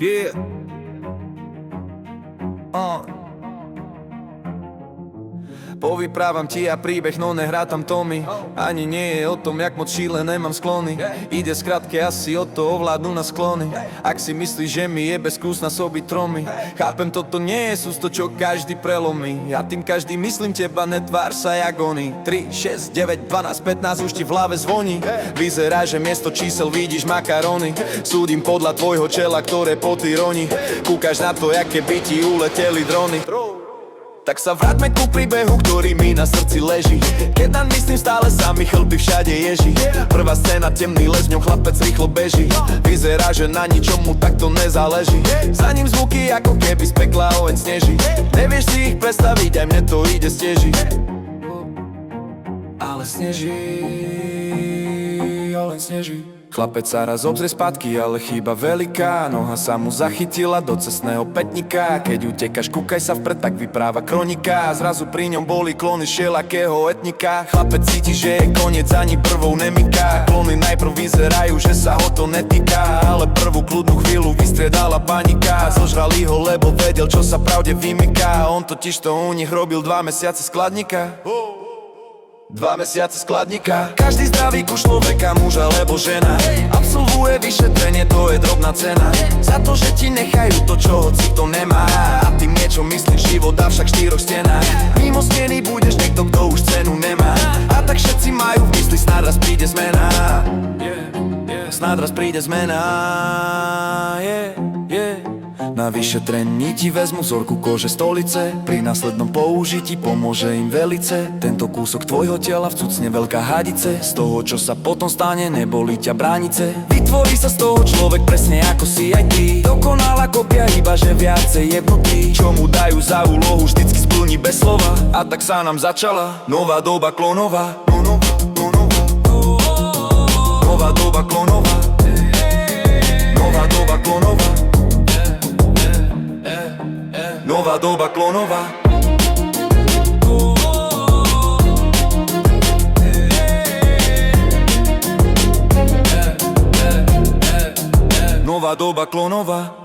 Yeah. Povyprávam ti ja príbeh, no nehrá tam Tommy. Ani nie je o tom, jak moc šílené mám sklony. Ide skratke asi o to ovládnu na sklony. Ak si myslíš, že mi je bezkúsna sobiť tromy, chápem, toto nie je sústo, čo každý prelomí. Ja tým každý myslím teba, netvár sa jak oni. 3, 6, 9, 12, 15 už ti v hlave zvoní. Vyzerá, že miesto čísel vidíš makarony. Súdim podľa tvojho čela, ktoré poty roní. Kúkaš na to, aké by ti uleteli drony. Tak sa vráťme ku príbehu, ktorý mi na srdci leží. Keď naň myslím, stále sa mi chlpy všade ježí. Prvá scéna, temný les, v ňom chlapec rýchlo beží. Vyzerá, že na ničom mu takto nezáleží. Za ním zvuky, ako keby z pekla oheň sneží. Nevieš si ich predstaviť, aj mne to ide steží. Ale sneží, ale sneží. Chlapec sa raz obzrie spátky, ale chýba veľká. Noha sa mu zachytila do cestného pätníka. Keď utekáš, kúkaj sa vpred, tak vypráva kronika. Zrazu pri ňom boli klony všelakého etnika. Chlapec cíti, že je koniec, ani prvou nemyká. Klony najprv vyzerajú, že sa ho to netýka, ale prvú kľudnú chvíľu vystriedala panika. Zožrali ho, lebo vedel, čo sa pravde vymyká. On totiž to u nich robil 2 mesiace skladníka. 2 mesiace skladníka. Každý zdravý kus človeka, muž alebo žena, absolvuje vyšetrenie, to je drobná cena. Za to, že ti nechajú to, čo hoci to nemá. A tým niečo myslíš, život dá však 4 stenách. Mimo stený budeš niekto, kto už cenu nemá. A tak všetci majú v mysli, snáď raz príde zmena. Snáď raz príde zmena. Na vyšetrení ti vezmu vzorku kože stolice. Pri následnom použití pomôže im velice. Tento kúsok tvojho tela vcucne veľká hadice. Z toho, čo sa potom stane, neboli ťa bránice. Vytvorí sa z toho človek presne ako si aj ty. Dokonalá kopia, iba že viacej jebnutý. Čo mu dajú za úlohu, vždycky splní bez slova. A tak sa nám začala nová doba klonová. Nová doba klonová. Nová doba klonová. Nová doba klonová. Nová doba klonová.